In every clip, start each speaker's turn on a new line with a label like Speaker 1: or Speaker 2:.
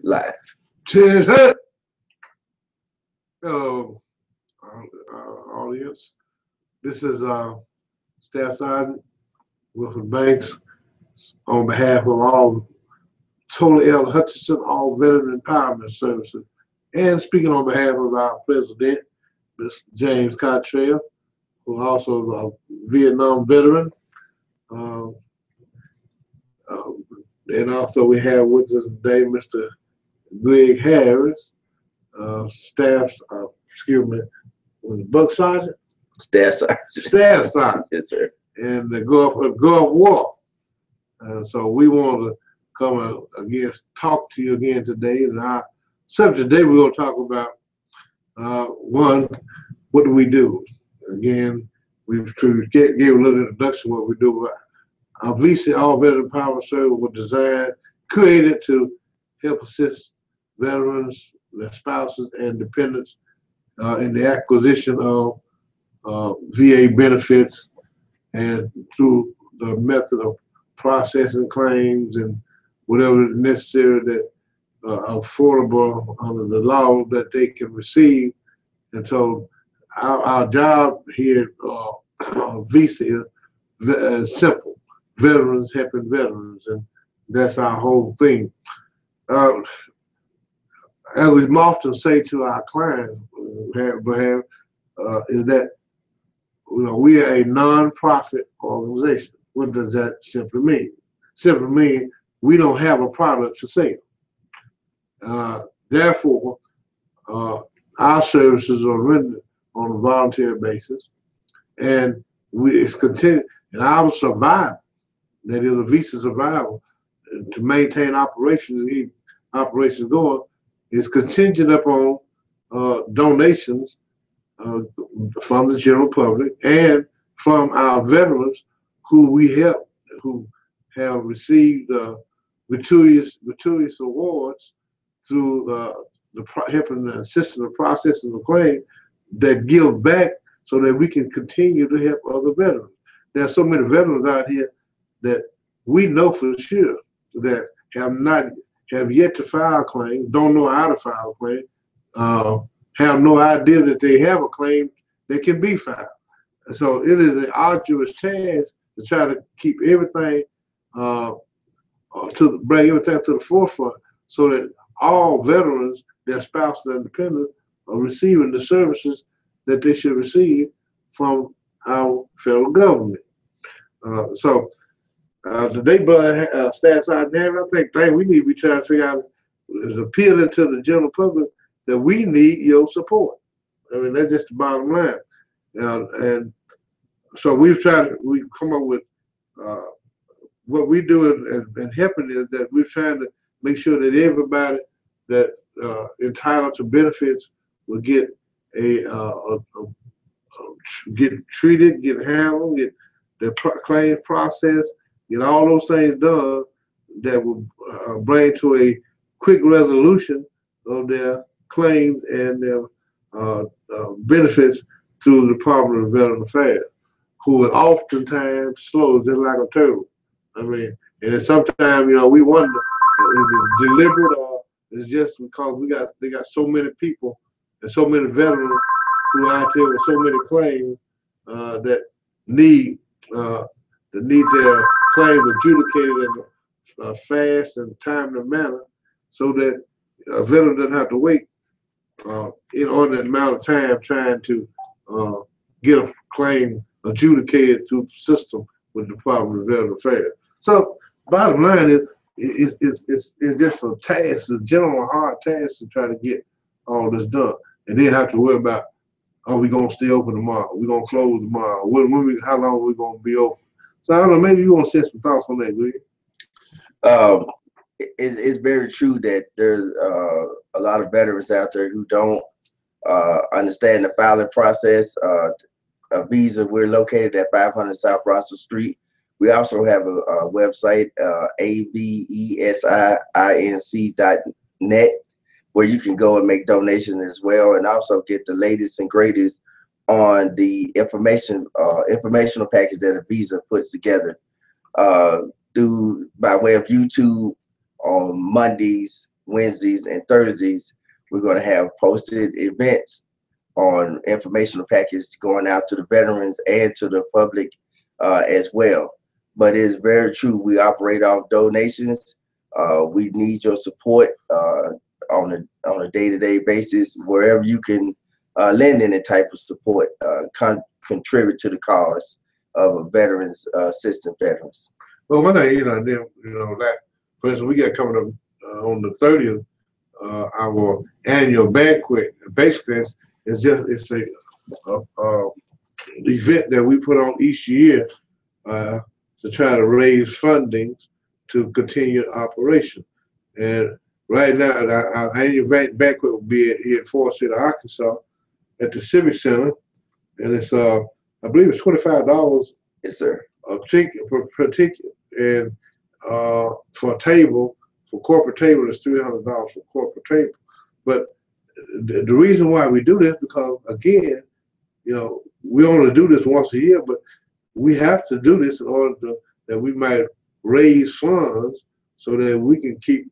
Speaker 1: Live.
Speaker 2: Cheers. Hey. Hello, audience. This is Staff Sergeant Wilfred Banks on behalf of all Tola L. Hutchinson, all Veteran Empowerment Services, and speaking on behalf of our President, Mr. James Cottrell, who also is a Vietnam veteran. Uh, uh, and also we have with us today Mr. Greg Harris, staff, excuse me, was it Buck Sergeant?
Speaker 1: Staff Sergeant.
Speaker 2: Staff Sergeant.
Speaker 1: Yes, sir.
Speaker 2: And the Gulf War. So we want to come again, talk to you again today. And our subject today, we're going to talk about one, what do we do? Again, we've gave a little introduction what we do. Our VC, All Veteran Empowerment Service, was designed, created to help assist veterans, their spouses, and dependents in the acquisition of VA benefits and through the method of processing claims and whatever is necessary that are affordable under the law that they can receive. And so our job here at VC is simple: veterans helping veterans, and that's our whole thing. As we often say to our clients, is that we are a non-profit organization. What does that simply mean? Simply mean we don't have a product to sell. Therefore, our services are rendered on a volunteer basis, and it's continued. And our survival, that is a visa survival, to maintain operations, keep operations going, is contingent upon donations from the general public and from our veterans who we help, who have received gratuitous awards through helping and assisting the processing of claim that give back so that we can continue to help other veterans. There are so many veterans out here that we know for sure that have yet to file a claim, don't know how to file a claim, have no idea that they have a claim that can be filed. And so it is an arduous task to try to keep everything bring everything to the forefront so that all veterans, their spouses and dependents, are receiving the services that they should receive from our federal government. Today, brother, Staff Sergeant Harris, I think we need to be trying to figure out is appealing to the general public that we need your support. I mean, that's just the bottom line. And so we've come up with what we do and helping is that we're trying to make sure that everybody that entitled to benefits will get get treated, get handled, get their claims processed, get all those things done that will bring to a quick resolution of their claims and their benefits through the Department of Veteran Affairs, who is oftentimes slow, just like a turtle. I mean, and then sometimes, we wonder, is it deliberate or is it just because they got so many people and so many veterans who are out there with so many claims that need their claims adjudicated in a fast and timely manner, so that a veteran doesn't have to wait on that amount of time trying to get a claim adjudicated through the system with the Department of Veteran Affairs. So, bottom line is, it's just a task, a general hard task to try to get all this done, and then have to worry about, are we gonna stay open tomorrow? We're gonna close tomorrow? How long are we gonna be open? So I don't know. Maybe you want to share some thoughts on that, Greg.
Speaker 1: It's very true that there's a lot of veterans out there who don't understand the filing process. A visa, we're located at 500 South Russell Street. We also have a website, avesinc.net, where you can go and make donations as well, and also get the latest and greatest on the informational package that a visa puts together by way of YouTube on Mondays Wednesdays and Thursdays, we're going to have posted events on informational package going out to the veterans and to the public as well. But it's very true. We operate off donations. We need your support on a day-to-day basis, wherever you can lend any type of support, contribute to the cause of veterans, assisting veterans.
Speaker 2: Well, one thing, that, for instance, we got coming up on the 30th, our annual banquet. Basically, it's a event that we put on each year to try to raise funding to continue operation. And right now, our annual banquet will be here at Forest City, Arkansas, at the Civic Center, and it's I believe it's $25.
Speaker 1: Yes, sir.
Speaker 2: A ticket per ticket, and for a table, for corporate table, it's $300 for corporate table. But the reason why we do this, because again, we only do this once a year, but we have to do this in order that we might raise funds so that we can keep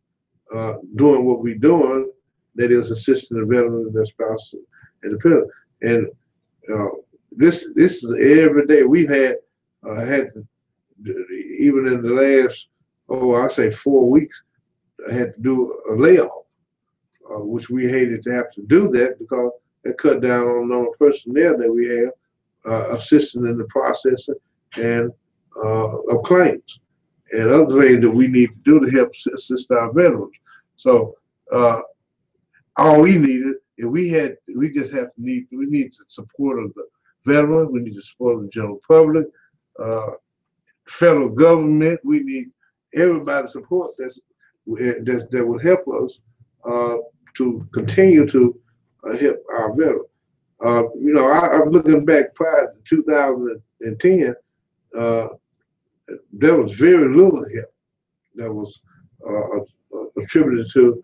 Speaker 2: doing what we're doing, that is assisting the veterans and their spouses and dependents. And this is every day. We've had even in the last, I say 4 weeks, I had to do a layoff, which we hated to have to do that because it cut down on the number of personnel that we have assisting in the processing and of claims and other things that we need to do to help assist our veterans. So all we needed, we need the support of the veterans, we need the support of the general public, federal government. We need everybody's support that will help us to continue to help our veterans. I'm looking back prior to 2010, there was very little help that was attributed to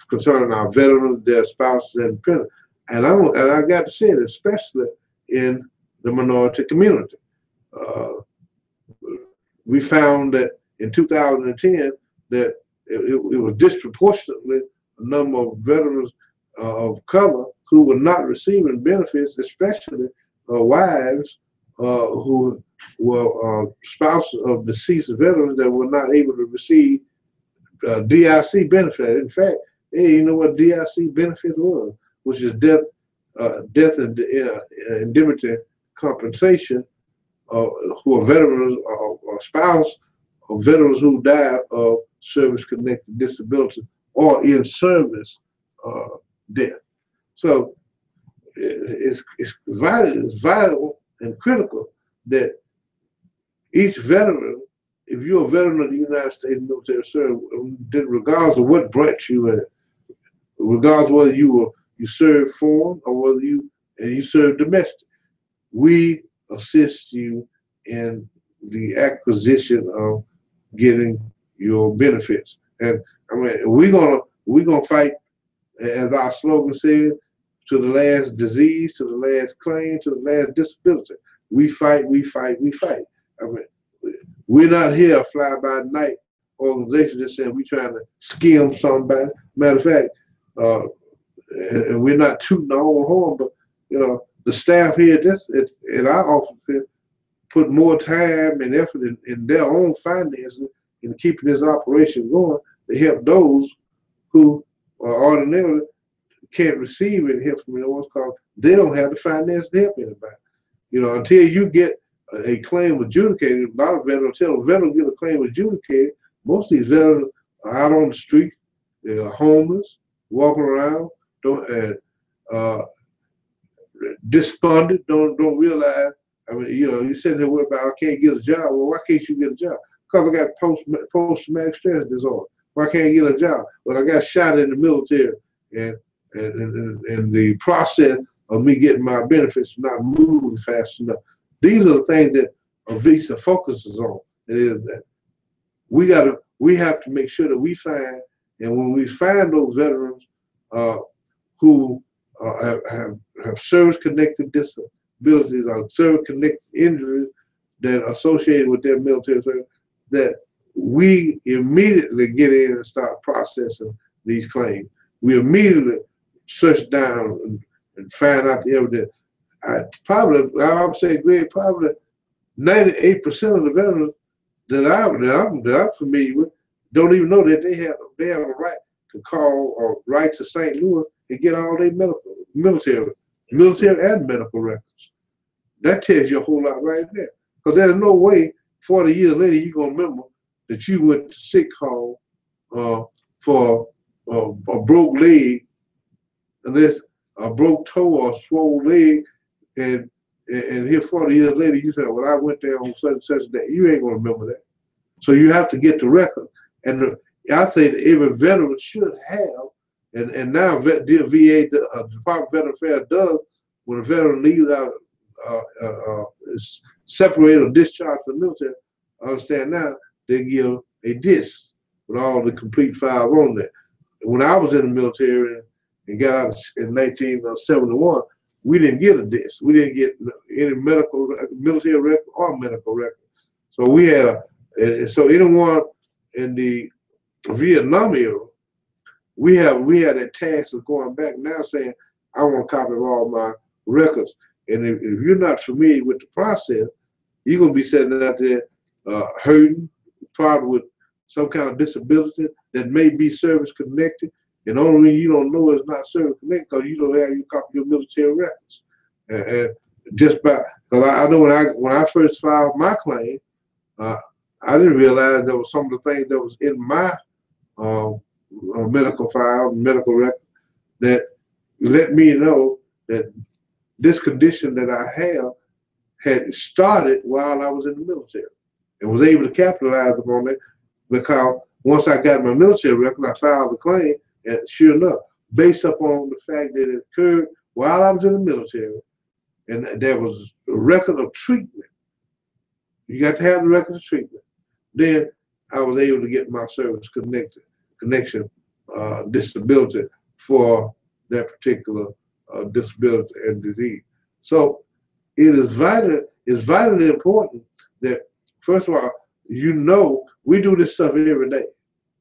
Speaker 2: concerning our veterans, their spouses, and dependents. And I got to say it, especially in the minority community. We found that in 2010 that it was disproportionately a number of veterans of color who were not receiving benefits, especially wives who were spouses of deceased veterans that were not able to receive DIC benefit. In fact, you know what DIC benefit was, which is death and indemnity compensation, who are veterans or spouse of veterans who died of service-connected disability or in service death. So it's vital and critical that each veteran, if you're a veteran of the United States military service, regardless of what branch you in, regardless of whether you serve foreign or whether you serve domestic, we assist you in the acquisition of getting your benefits. And I mean, we're gonna fight, as our slogan says, to the last disease, to the last claim, to the last disability. We fight, we fight, we fight. I mean, we're not here a fly-by-night organization just saying we're trying to skim somebody. Matter of fact, and we're not tooting our own horn, but the staff here at our office put more time and effort in their own finances in keeping this operation going to help those who ordinarily can't receive any help from anyone because they don't have the finance to help anybody. Until you get a claim adjudicated, a lot of veterans, until a veteran get a claim adjudicated, most of these veterans are out on the street, they're homeless, walking around, despondent, don't realize. I mean, you're sitting there worried about, I can't get a job. Well, why can't you get a job? Because I got post-traumatic stress disorder. Why can't I get a job? Well, I got shot in the military, and the process of me getting my benefits not moving fast enough. These are the things that Avisa focuses on. It is that we have to make sure that we find, and when we find those veterans who have service-connected disabilities or service-connected injuries that are associated with their military service, that we immediately get in and start processing these claims. We immediately search down and find out the evidence. I would say, Greg, probably 98% of the veterans that I'm familiar with don't even know that they have a right to call or write to St. Louis and get all their military and medical records. That tells you a whole lot right there. Because there's no way 40 years later you're gonna remember that you went to sick call for a broke leg, unless a broke toe or a swollen leg, and here 40 years later you say, well, I went there on such and such a day. You ain't gonna remember that. So you have to get the record. And I think every veteran should have, and now VA, the Department of Veteran Affairs does, when a veteran leaves out, is separated or discharged from the military, I understand now, they give a disc with all the complete files on there. When I was in the military and got out in 1971, we didn't get a disc. We didn't get any military record or medical record. So we had so anyone in the Vietnam era, we had a task of going back now saying, I want a copy of all my records. And if you're not familiar with the process, you're gonna be sitting out there hurting, probably with some kind of disability that may be service connected. And the only reason you don't know it's not service connected because you don't have your copy of your military records. And just by, because I know when I first filed my claim, I didn't realize there was some of the things that was in my medical file, medical record, that let me know that this condition that I have had started while I was in the military, and was able to capitalize upon it, because once I got my military records, I filed the claim, and sure enough, based upon the fact that it occurred while I was in the military, and there was a record of treatment. You got to have the record of treatment. Then I was able to get my service connection disability for that particular disability and disease. So it is vitally important that, first of all, we do this stuff every day.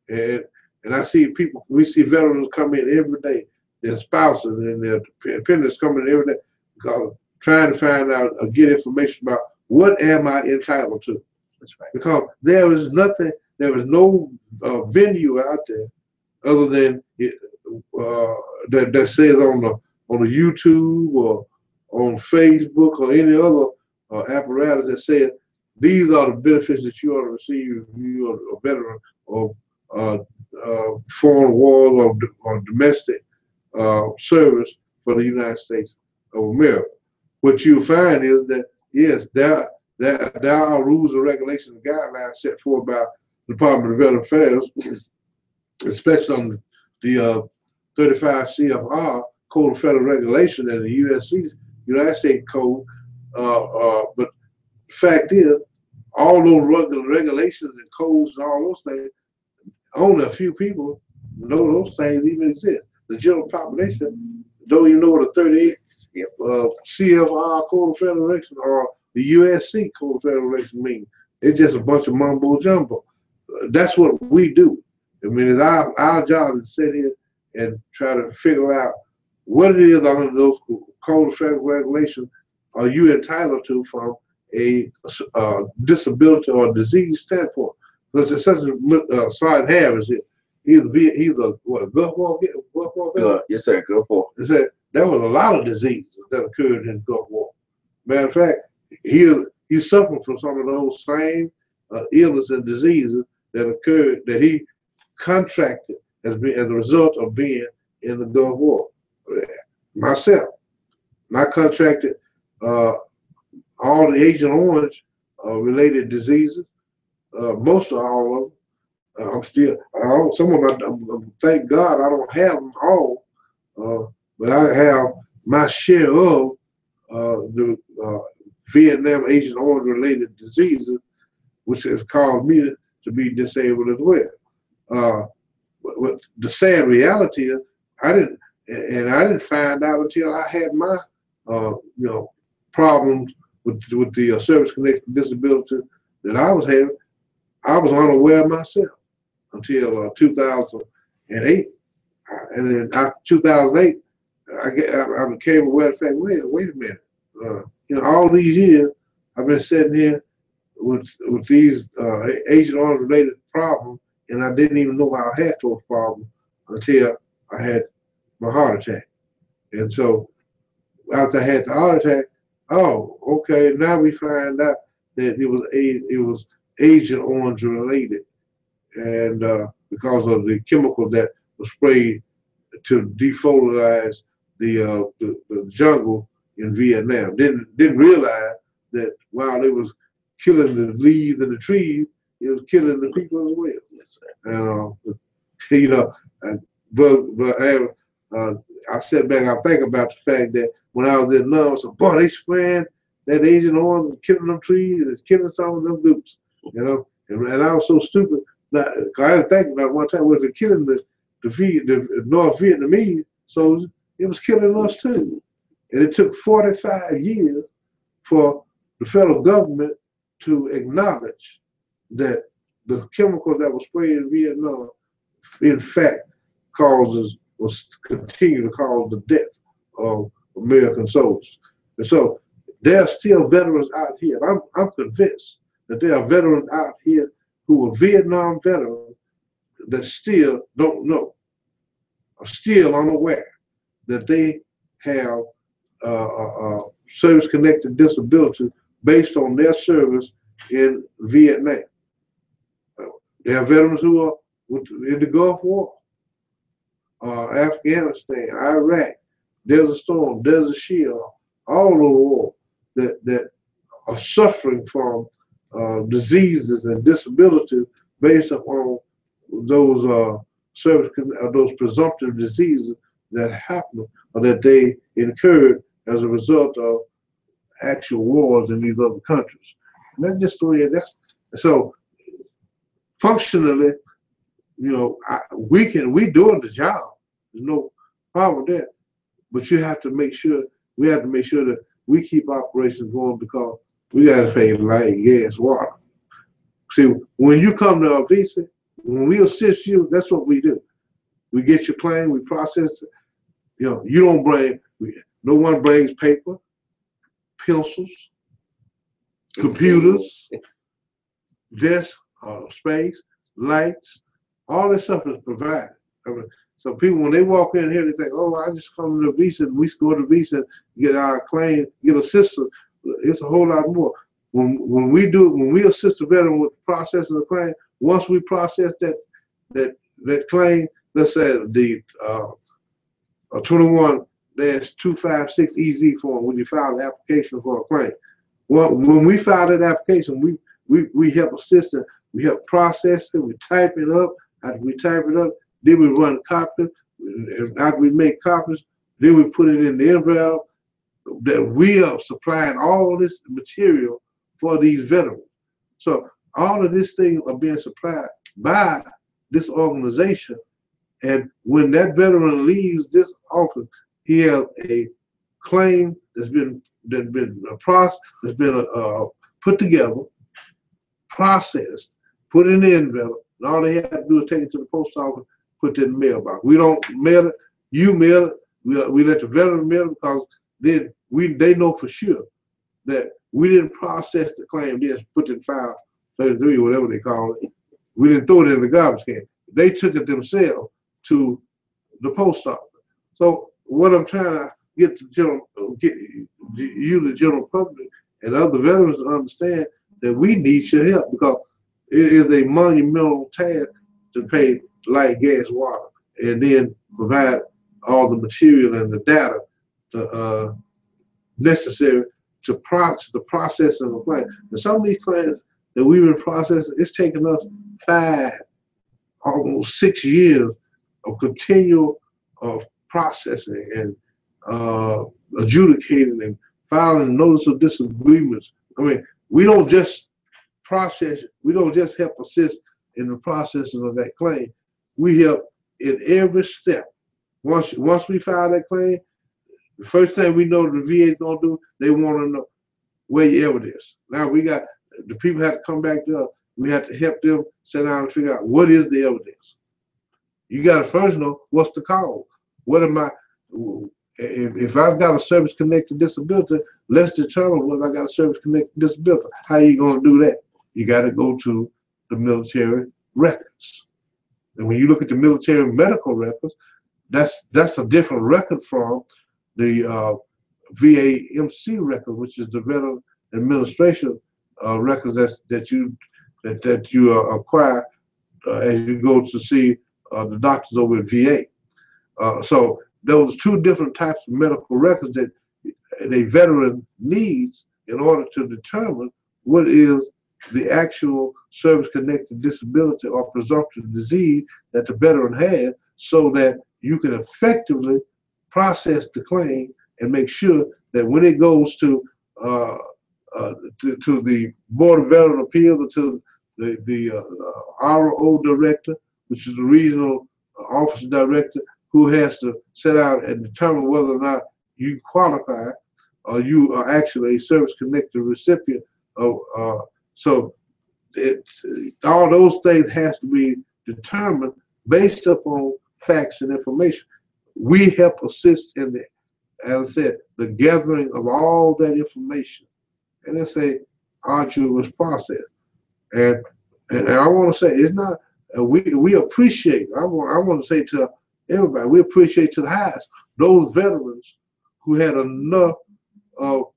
Speaker 2: And I see people, we see veterans come in every day, their spouses and their dependents coming in every day, because trying to find out or get information about what am I entitled to. That's right. Because there is no venue out there other than that says on the YouTube or on Facebook or any other apparatus that says these are the benefits that you ought to receive if you are a veteran of foreign wars or domestic service for the United States of America. What you find is that, yes, there are rules and regulations and guidelines set forth by the Department of Veteran Affairs, especially on the 35 CFR Code of Federal Regulation and the USC, United States Code. But the fact is, all those regulations and codes and all those things, only a few people know those things even exist. The general population don't even know what a 38 CFR Code of Federal Regulation or the USC Code of Federal Regulation means. It's just a bunch of mumbo jumbo. That's what we do. I mean, it's our job to sit here and try to figure out what it is under those Code of Federal Regulations are you entitled to from a disability or disease standpoint. Because it's such a Sergeant Harris here. He's what, a Gulf War?
Speaker 1: Yes, sir, Gulf War.
Speaker 2: He said there was a lot of diseases that occurred in the Gulf War. Matter of fact, he's suffering from some of those same illness and diseases that occurred, that he contracted as a result of being in the Gulf War. Myself, I contracted all the Agent Orange related diseases, most of all of them. Some of them, thank God I don't have them all, but I have my share of the Vietnam Agent Orange related diseases, which has caused me to be disabled as well. But the sad reality is, I didn't find out until I had my problems with the service-connected disability that I was having. I was unaware of myself until 2008, And then after 2008, I became aware of the fact, wait a minute. You know, all these years, I've been sitting here with these Agent Orange related problems, and I didn't even know I had those problems until I had my heart attack. And so after I had the heart attack, oh, okay, now we find out that it was Agent Orange related, and because of the chemical that was sprayed to defoliarize the jungle in Vietnam. Didn't realize that while it was killing the leaves and the trees, it was killing the people as well.
Speaker 1: Yes, sir.
Speaker 2: And you know, I sit back, I think about the fact that when I was in Love, I said, boy, they spraying that Agent Orange and killing them trees, and it's killing some of them dudes, you know. And I was so stupid that I didn't think about one time, was it killing the North Vietnamese soldiers? It was killing us too. And it took 45 years for the federal government to acknowledge that the chemical that was sprayed in Vietnam, in fact, continue to cause the death of American soldiers. And so there are still veterans out here. I'm convinced that there are veterans out here who are Vietnam veterans that still don't know, are still unaware that they have service-connected disability based on their service in Vietnam. There are veterans who are in the Gulf War, Afghanistan, Iraq, Desert Storm, Desert Shield, all of the war that are suffering from diseases and disabilities based upon those those presumptive diseases that happen or that they incurred as a result of actual wars in these other countries. And that's just the way it is. So functionally, you know, we doing the job. There's no problem with that. But you have to make sure, we have to make sure that we keep operations going, because we got to pay light, gas, water. See, when you come to our visa, when we assist you, that's what we do. We get your claim, we process it. You know, you don't bring, no one brings paper, pencils, computers, desk, space, lights, all this stuff is provided. I mean, so people, when they walk in here, they think, oh, I just come to the visa, and we go to visa, get our claim, get assistance. It's a whole lot more. When we assist the veteran with processing the claim, once we process that claim, let's say the 21-256 EZ form, when you file an application for a claim. Well, when we file that application, we help assist it, we help process it, we type it up. After we type it up, then we run copies. And after we make copies, then we put it in the envelope. That we are supplying all this material for these veterans. So all of these things are being supplied by this organization. And when that veteran leaves this office, he has a claim that's been put together, processed, put in the envelope, and all they have to do is take it to the post office, put it in the mailbox. We don't mail it, you mail it, we let the veteran mail it, because then they know for sure that we didn't process the claim, just put it in file 33 or whatever they call it. We didn't throw it in the garbage can. They took it themselves to the post office. So what I'm trying to get the general public and other veterans to understand that we need your help, because it is a monumental task to pay light, gas, water, and then provide all the material and the data necessary to the processing of the claim. And some of these claims that we've been processing, it's taken us 5, almost 6 years of continual processing and adjudicating and filing notice of disagreements. I mean, we don't just process, we don't just help assist in the processing of that claim. We help in every step. Once we file that claim, the first thing we know the VA is gonna do, they want to know where your evidence is. Now we got, the people have to come back to us. We have to help them sit down and figure out what is the evidence. You got to first know what's the cause. What am I? If I've got a service-connected disability, let's determine whether I got a service-connected disability. How are you going to do that? You got to go to the military records. And when you look at the military medical records, that's a different record from the VA-MC record, which is the Veteran Administration records that you acquire as you go to see the doctors over at VA. So those two different types of medical records that a veteran needs in order to determine what is the actual service-connected disability or presumptive disease that the veteran has, so that you can effectively process the claim and make sure that when it goes to the Board of Veteran Appeals or to the RO director, which is the regional office director, who has to set out and determine whether or not you qualify or you are actually a service-connected recipient of. So all those things has to be determined based upon facts and information. We help assist in the, as I said, the gathering of all that information, and it's a arduous process. And I want to say it's not. We appreciate. I want to say to everybody, we appreciate to the highest those veterans who had enough of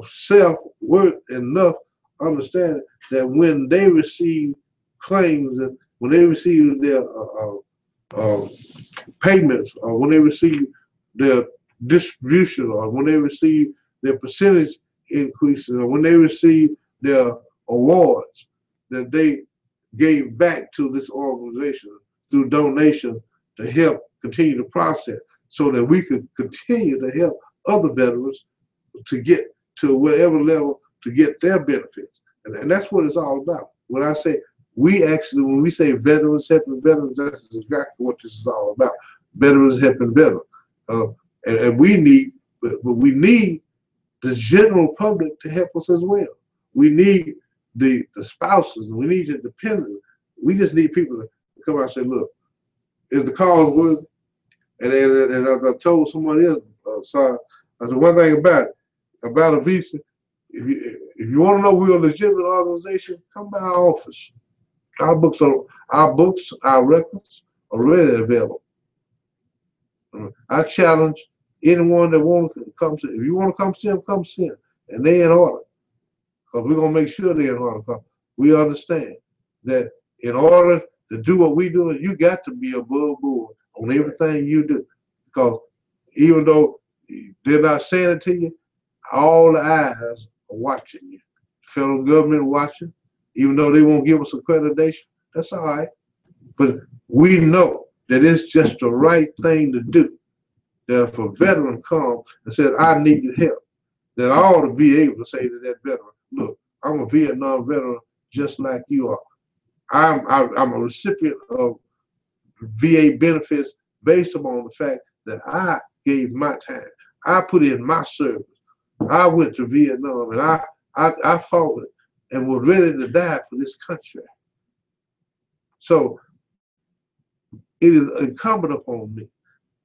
Speaker 2: self-worth, enough understanding that when they receive claims and when they receive their payments, or when they receive their distribution, or when they receive their percentage increases, or when they receive their awards, that they gave back to this organization through donation to help continue the process, so that we could continue to help other veterans to get to whatever level to get their benefits. And that's what it's all about. When I say when we say veterans helping veterans, that's exactly what this is all about. Veterans helping veterans. And we need, but we need the general public to help us as well. We need the spouses, and we need the dependents. We just need people to come out and say, look, is the cause worthy? And as I told somebody else, I said, one thing about a visa, if you want to know we're a legitimate organization, come by our office. Our books, our records are readily available. I challenge anyone that wants to come see. If you want to come see them, come see them, and they in order. Because we're gonna make sure they're in order. We understand that in order to do what we do, you got to be above board on everything you do. Because even though they're not saying it to you, all the eyes are watching you. The federal government watching, even though they won't give us accreditation, that's all right. But we know that it's just the right thing to do. That if a veteran comes and says, I need your help, that I ought to be able to say to that veteran, look, I'm a Vietnam veteran just like you are. I'm a recipient of VA benefits based upon the fact that I gave my time. I put in my service. I went to Vietnam and I fought it and was ready to die for this country. So it is incumbent upon me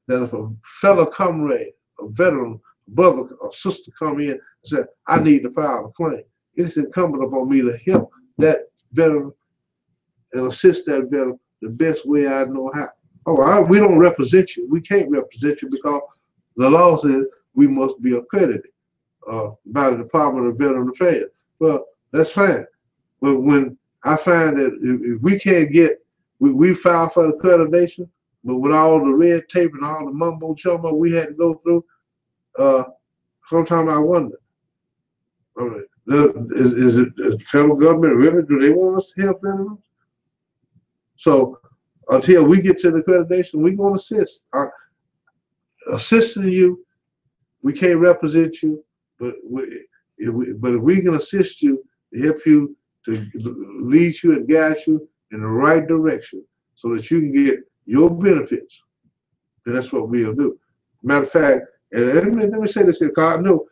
Speaker 2: that if a fellow comrade, a veteran, brother or sister come in and say, I need to file a claim, it is incumbent upon me to help that veteran and assist that veteran the best way I know how. We don't represent you. We can't represent you because the law says we must be accredited by the Department of Veteran Affairs. Well, that's fine. But when I find that if we can't get, we file for accreditation, but with all the red tape and all the mumbo jumbo we had to go through, sometimes I wonder, is the federal government really, do they want us to help veterans? So until we get to the accreditation, we're going to assist. Assisting you, we can't represent you, but if we can assist you, to help you, to lead you and guide you in the right direction so that you can get your benefits, then that's what we'll do. Matter of fact, and let me say this here, because I know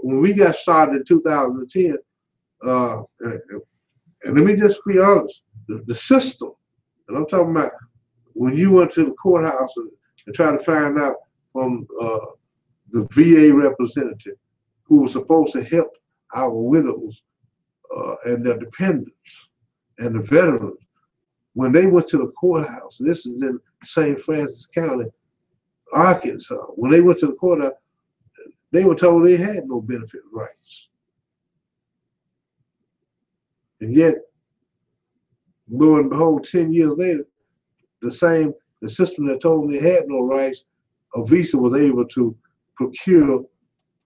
Speaker 2: when we got started in 2010, and let me just be honest, the system, and I'm talking about when you went to the courthouse and tried to find out from the VA representative who was supposed to help our widows and their dependents and the veterans, when they went to the courthouse, this is in St. Francis County, Arkansas, when they went to the courthouse, they were told they had no benefit rights. And yet, lo and behold, 10 years later, the system that told them they had no rights, a visa was able to procure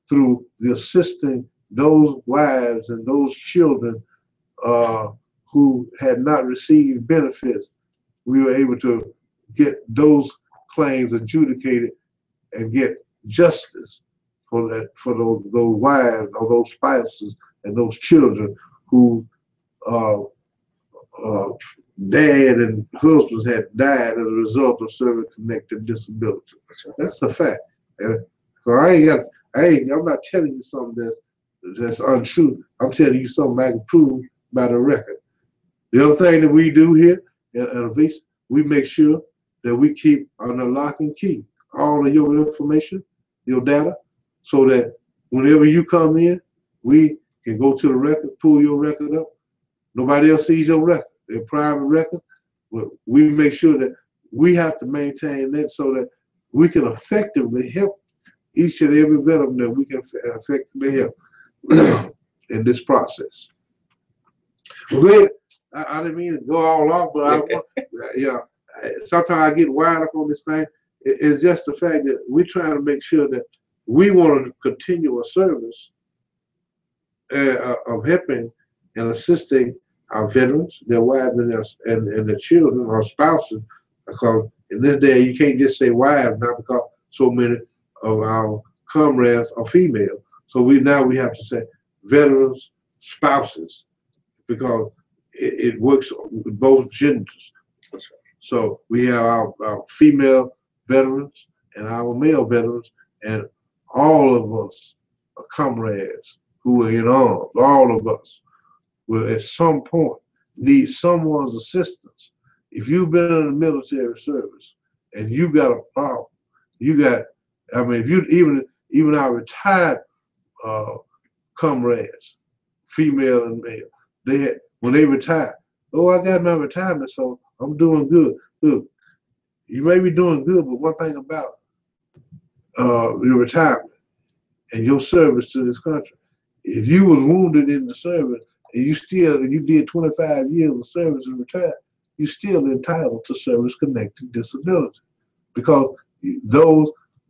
Speaker 2: through the assisting those wives and those children who had not received benefits. We were able to get those claims adjudicated and get justice for those wives or those spouses and those children who dad and husbands had died as a result of service-connected disability. That's a fact. And so I'm not telling you something that's untrue. I'm telling you something I can prove by the record. The other thing that we do here at Avisa, we make sure that we keep under lock and key all of your information, your data, so that whenever you come in, we can go to the record, pull your record up. Nobody else sees your record. They're private record, but we make sure that we have to maintain that so that we can effectively help each and every veteran that we can effectively help in this process. Well, I didn't mean to go all off, but I want, sometimes I get wired up on this thing. It's just the fact that we're trying to make sure that we want to continue a service of helping and assisting our veterans, their wives, and their children, our spouses, because in this day you can't just say wives now because so many of our comrades are female. So now we have to say veterans, spouses, because it works with both genders. So we have our female veterans and our male veterans, and all of us are comrades who are in arms. All of us will at some point need someone's assistance. If you've been in the military service and you got a problem, if you even our retired comrades, female and male, when they retire, oh, I got my retirement, so I'm doing good. Look, you may be doing good, but one thing about your retirement and your service to this country, if you was wounded in the service and you did 25 years of service and retired, you're still entitled to service-connected disability, because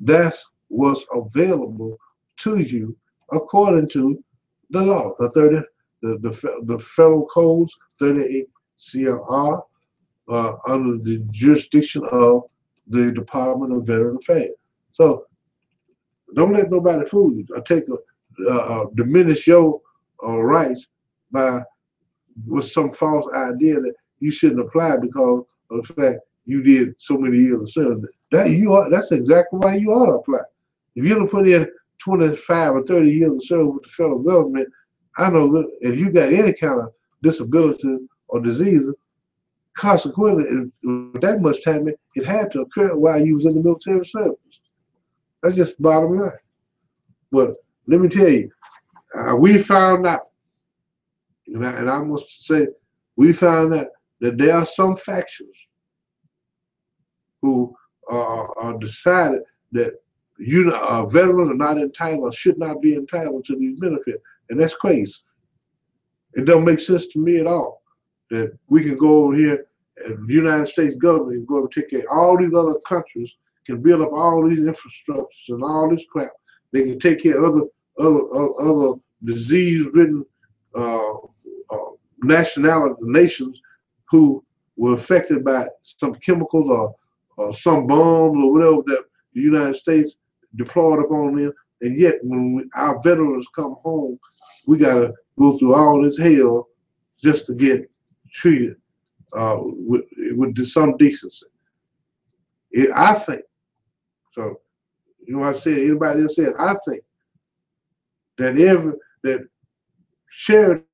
Speaker 2: that's what's available to you according to the law, the federal codes, 38 CFR, under the jurisdiction of the Department of Veteran Affairs. So don't let nobody fool you or diminish your rights with some false idea that you shouldn't apply because of the fact you did so many years of service. That's exactly why you ought to apply. If you don't put in 25 or 30 years of service with the federal government, I know that if you got any kind of disability or disease, consequently, with that much time, it had to occur while you was in the military service. That's just bottom line. But let me tell you, we found out, and I must say, we found out that there are some factions who are decided that veterans are not entitled or should not be entitled to these benefits, and that's crazy. It don't make sense to me at all that we can go over here and the United States government can go and take care of all these other countries, can build up all these infrastructures and all this crap. They can take care of other disease-ridden nations who were affected by some chemicals or some bombs or whatever that the United States deployed upon them. And yet, when our veterans come home, we got to go through all this hell just to get treated with some decency. I think, so, you know what I said, anybody else said, I think that charity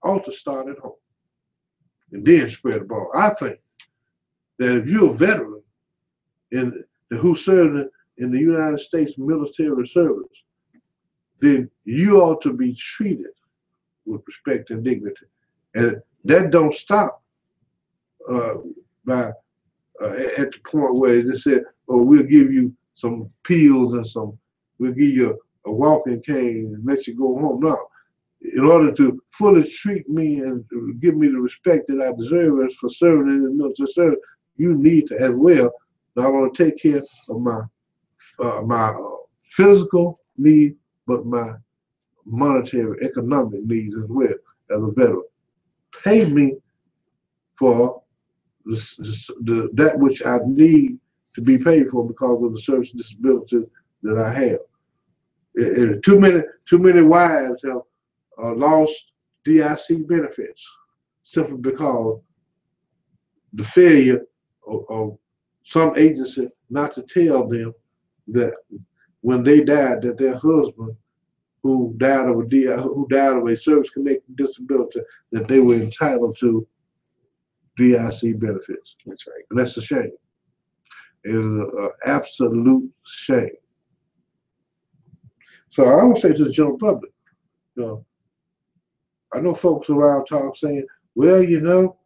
Speaker 2: ought to start at home and then spread the ball. I think that if you're a veteran who served in the United States military service, then you ought to be treated with respect and dignity. And that don't stop at the point where they said, oh, we'll give you some pills and we'll give you a walking cane and let you go home. No. In order to fully treat me and give me the respect that I deserve as for serving in the military service, you need to as well not only take care of my physical needs, but my monetary, economic needs as well as a veteran. Pay me for that which I need to be paid for because of the service disability that I have. Too many wives have lost DIC benefits simply because the failure of some agency not to tell them that when they died, that their husband who died of a service-connected disability, that they were entitled to DIC benefits.
Speaker 1: That's right.
Speaker 2: And that's a shame. It is an absolute shame. So I would say to the general public, you know, I know folks around talk saying, well, you know,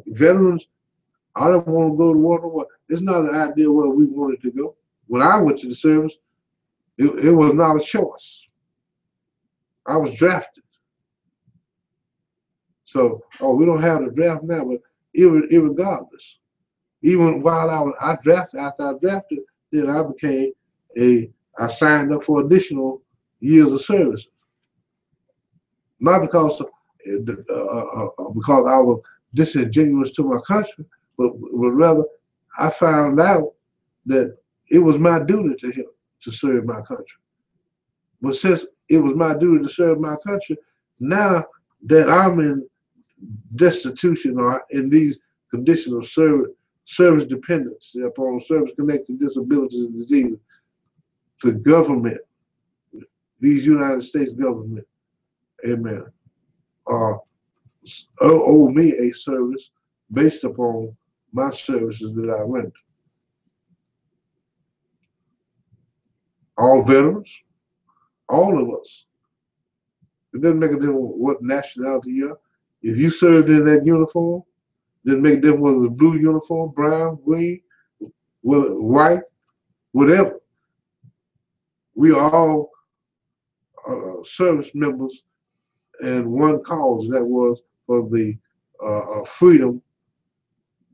Speaker 2: veterans, I don't want to go to war no more. It's not an idea where we wanted to go. When I went to the service, it was not a choice. I was drafted. So, we don't have the draft now, but irregardless, even while I drafted, after I drafted, then I signed up for additional years of service. Not because I was disingenuous to my country, but rather I found out that it was my duty to serve my country. But since it was my duty to serve my country, now that I'm in destitution or in these conditions of service dependence upon service-connected disabilities and diseases, the government, these United States government, amen, owe me a service based upon my services that I render. All veterans, all of us. It doesn't make a difference what nationality you are. If you served in that uniform, it doesn't make a difference whether it's a blue uniform, brown, green, white, whatever. We are all service members and one cause, that was for the freedom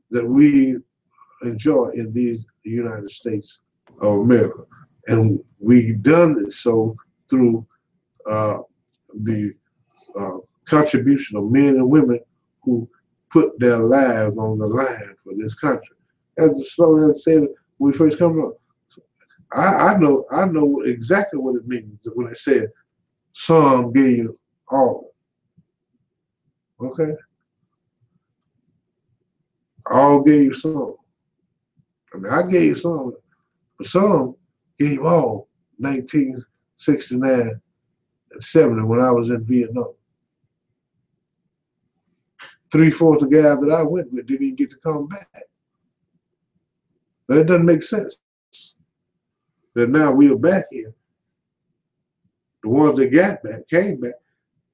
Speaker 2: that we enjoy in these United States of America. And we've done it so through the contribution of men and women who put their lives on the line for this country. As I said when we first come up, I know exactly what it means when it said, some gave all. Okay? All gave some. I mean, I gave some, but some gave all. 1969 and 70 when I was in Vietnam. 3/4 of the guys that I went with didn't even get to come back. That doesn't make sense. That now we are back here. The ones that got back came back.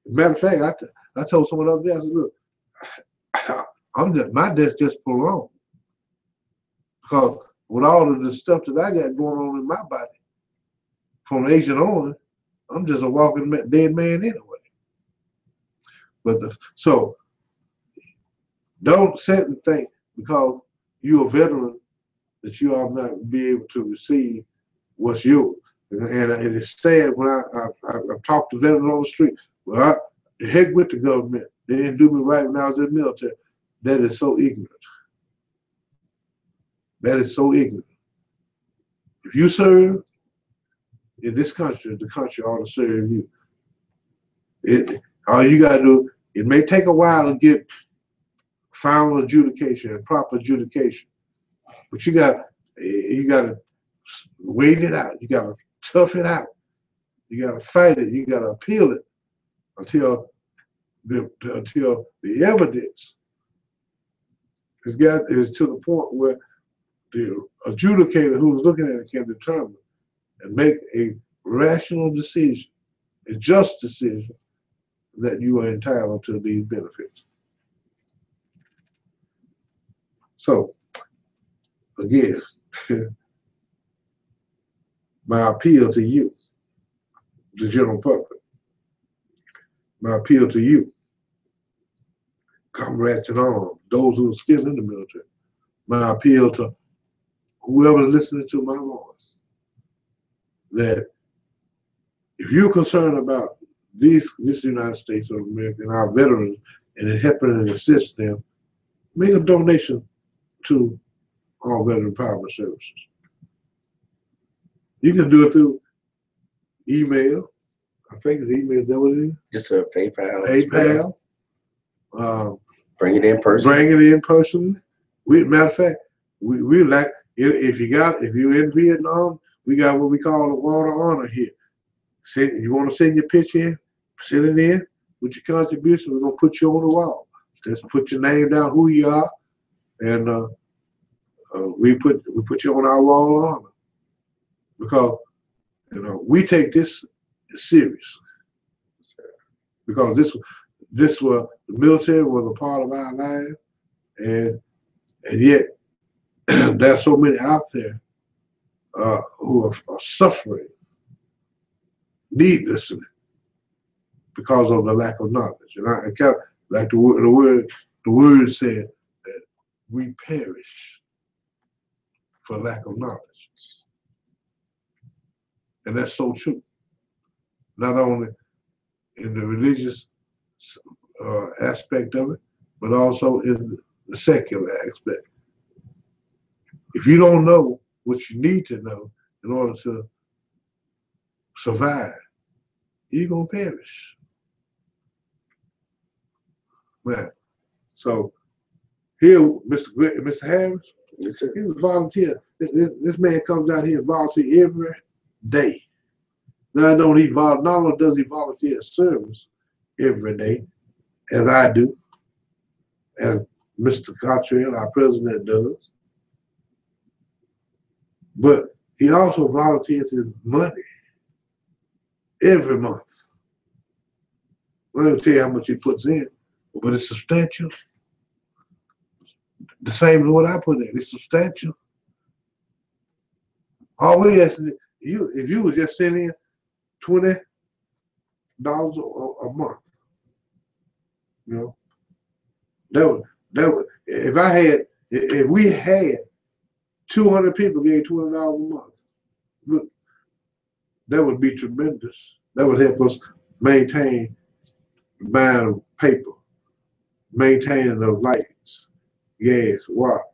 Speaker 2: As a matter of fact, I told someone the other day, I said, look, my death's just prolonged. Because with all of the stuff that I got going on in my body, from Agent on, I'm just a walking dead man anyway. But so don't sit and think because you're a veteran that you ought not be able to receive what's yours. And it's sad when I talk to veterans on the street. Well, the heck with the government. They didn't do me right when I was in the military. That is so ignorant. That is so ignorant. If you serve in this country, the country ought to serve you. All you gotta do, it may take a while to get final adjudication and proper adjudication, but you gotta wait it out. You gotta tough it out. You gotta fight it. You gotta appeal it until the evidence It's to the point where the adjudicator who's looking at it can determine and make a rational decision, a just decision, that you are entitled to these benefits. So, again, my appeal to you, the general public, my appeal to you, comrades in arms, those who are still in the military, my appeal to whoever is listening to my voice, that if you're concerned about this United States of America and our veterans and helping and assist them, make a donation to all Veteran Empowerment Services. You can do it through email. I think it's email. Is that what it is?
Speaker 1: Just a PayPal.
Speaker 2: PayPal.
Speaker 1: Bring it in person.
Speaker 2: Bring it in personally. Matter of fact, we like if you're in Vietnam, we got what we call a wall of honor here. You want to send your picture in, send it in with your contribution. We're gonna put you on the wall. Just put your name down, who you are, and we put you on our wall of honor, because we take this serious, because this was the military was a part of our life, and yet there are so many out there who are suffering needlessly because of the lack of knowledge. And I kind of like the word said that we perish for lack of knowledge. And that's so true. Not only in the religious aspect of it, but also in the secular aspect. If you don't know what you need to know in order to survive, you're gonna perish. Man. So here, Mr. Harris, he's a volunteer. This man comes out here and volunteer every day. Now, not only does he volunteer service every day, as I do, as Mr. Cottrell, our president, does, but he also volunteers his money every month. Let me tell you how much he puts in, but it's substantial. The same as what I put in, it's substantial. All we ask you, if you would just send in $20 a month, that would if we had 200 people gave $20 a month, look, that would be tremendous. That would help us maintain buying paper, maintaining the lights, gas, water,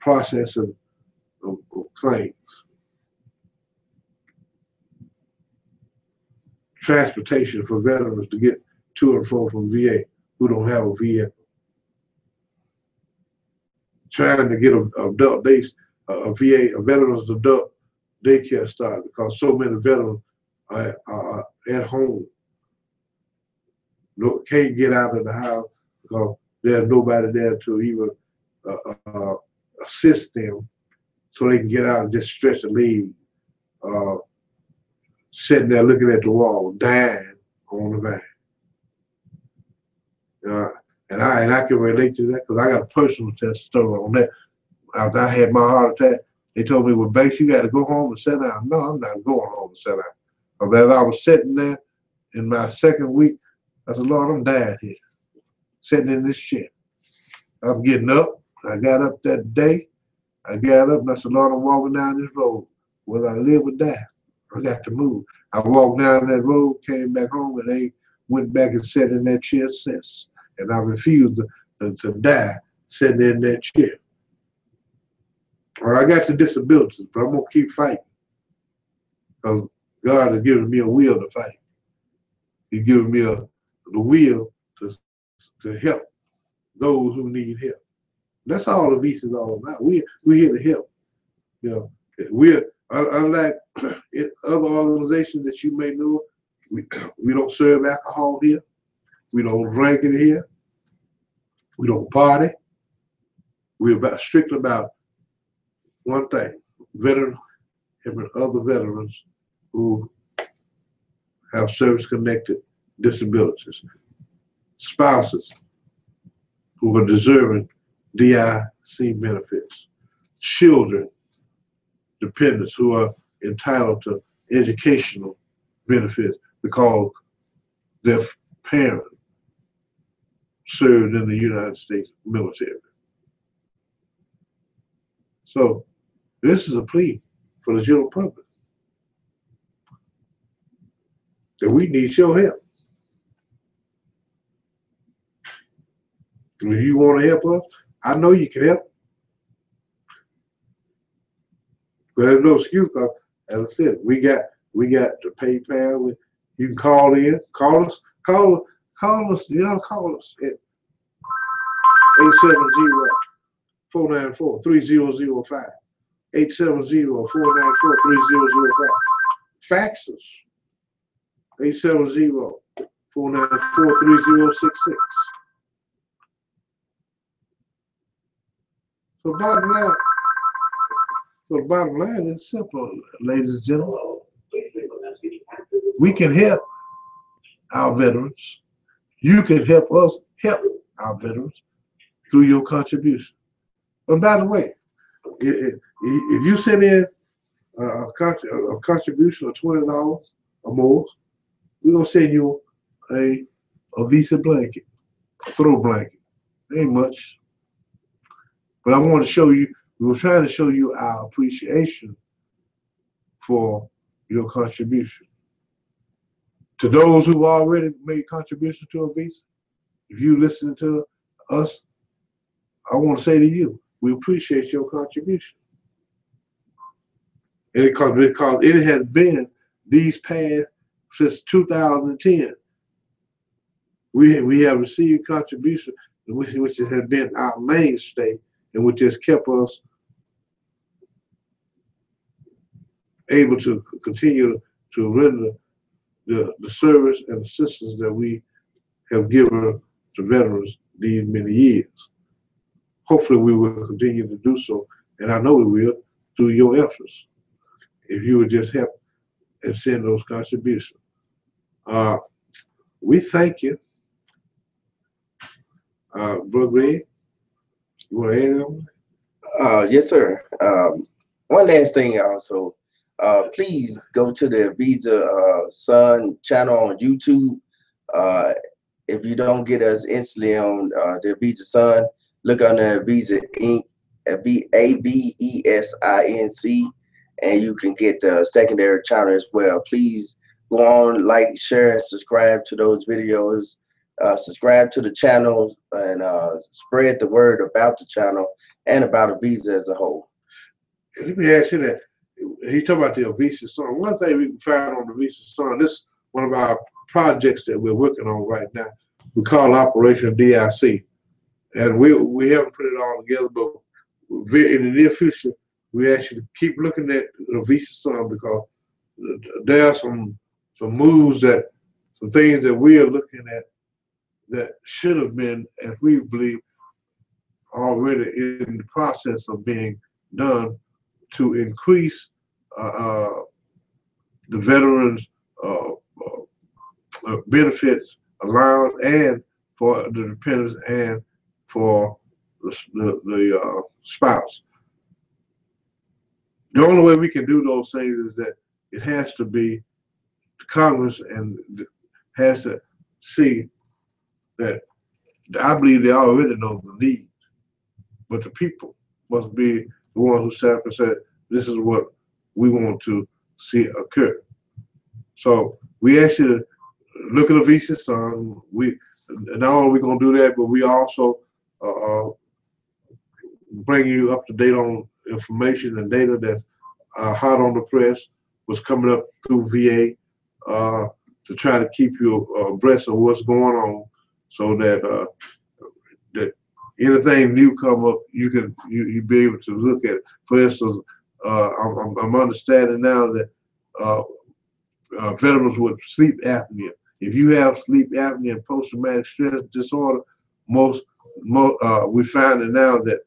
Speaker 2: processing of claims, transportation for veterans to get to and from VA who don't have a vehicle, trying to get a veterans adult daycare started, because so many veterans are at home, can't get out of the house because there's nobody there to even assist them so they can get out and just stretch a leg, sitting there looking at the wall, dying on the van. And I can relate to that, because I got a personal story on that. After I had my heart attack, they told me, well, Banks, you got to go home and sit down. No, I'm not going home and sit down. But as I was sitting there in my second week, I said, Lord, I'm dying here, sitting in this chair. I'm getting up. I got up that day. I got up and I said, Lord, I'm walking down this road. Whether I live or die, I got to move. I walked down that road, came back home, and they went back and sat in that chair since. And I refused to die sitting in that chair. Well, I got the disabilities, but I'm going to keep fighting, because God has given me a will to fight. He's given me the will to help those who need help. That's all the VISA is all about. We're here to help. We're unlike other organizations that you may know. We don't serve alcohol here. We don't drink it here. We don't party. We're strictly about one thing: veteran helping other veterans who have service-connected disabilities, spouses who are deserving DIC benefits, children, dependents who are entitled to educational benefits because their parent served in the United States military. So this is a plea for the general public that we need your help. If you want to help us, I know you can help. But there's no excuse, because as I said, we got the PayPal. You can call in, call us. You gotta call us at 870-494-3005. 870-494-3005. Fax us. 870-494-3066. So the bottom line is simple, ladies and gentlemen. We can help our veterans. You can help us help our veterans through your contribution. And by the way, if you send in a contribution of $20 or more, we're gonna send you a Visa blanket, a throw blanket. Ain't much, but I want to show you. We were trying to show you our appreciation for your contribution. To those who've already made contributions to a Visa, if you listen to us, I want to say to you, we appreciate your contribution. And because it has been these past, since 2010, we have received contributions which has been our mainstay and which has kept us able to continue to render the service and assistance that we have given to veterans these many years. Hopefully we will continue to do so, and I know we will through your efforts. If you would just help and send those contributions. We thank you. Brother Greg, you want to add on?
Speaker 1: Yes, sir. One last thing also. Please go to the Visa Son channel on YouTube. If you don't get us instantly on the Visa Son, look under Visa Inc. ABESINC, and you can get the secondary channel as well. Please go on, like, share, and subscribe to those videos. Subscribe to the channel and spread the word about the channel and about Visa as a whole.
Speaker 2: Let me ask you that. He talked about the Visa Son. One thing we can find on the Visa Son, this is one of our projects that we're working on right now. We call Operation DIC. And we haven't put it all together, but in the near future, we actually keep looking at the Visa Son, because there are some moves some things that we are looking at that should have been, as we believe, already in the process of being done to increase the veterans' benefits allowed, and for the dependents and for the spouse. The only way we can do those things is that it has to be Congress, and has to see that. I believe they already know the need, but the people must be the one who sat up and said, this is what we want to see occur. So we actually look at the Visa Son. Not only are we going to do that, but we also bring you up to date on information and data that's hot on the press, what's coming up through VA, to try to keep you abreast of what's going on, so that that anything new come up, you be able to look at it. For instance, I'm understanding now that veterans with sleep apnea. If you have sleep apnea and post-traumatic stress disorder, most we finding now that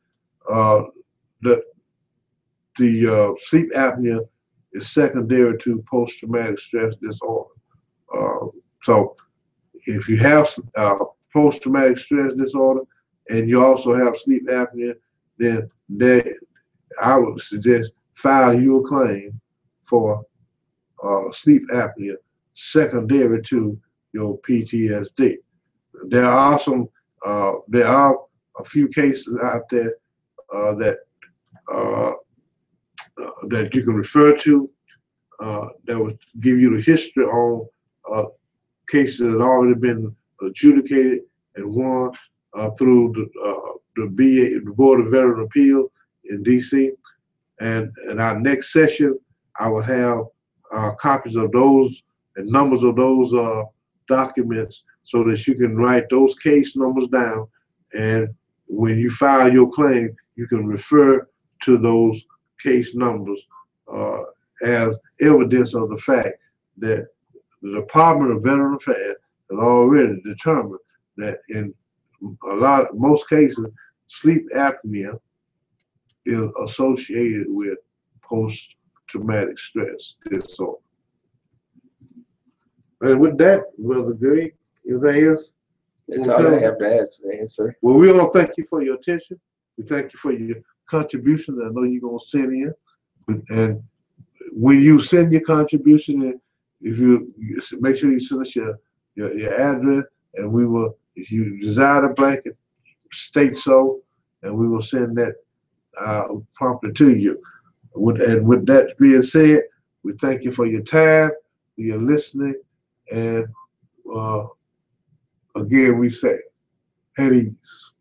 Speaker 2: the sleep apnea is secondary to post-traumatic stress disorder. So if you have post-traumatic stress disorder and you also have sleep apnea, then I would suggest file you a claim for sleep apnea secondary to your PTSD. There are a few cases out there that you can refer to that would give you the history on cases that have already been adjudicated and won through the Board of Veteran Appeals in DC. And in our next session, I will have copies of those and numbers of those documents so that you can write those case numbers down. And when you file your claim, you can refer to those case numbers as evidence of the fact that the Department of Veteran Affairs has already determined that in most cases, sleep apnea is associated with post-traumatic stress disorder. And with that, Brother Greg, anything else?
Speaker 1: That's all I have to answer.
Speaker 2: Well, we all thank you for your attention. We thank you for your contribution that I know you're going to send in. And when you send your contribution in, if you make sure you send us your address, and we will, if you desire a blanket, state so, and we will send that promptly to you. And with that being said, we thank you for your time, for your listening, and again we say, at ease.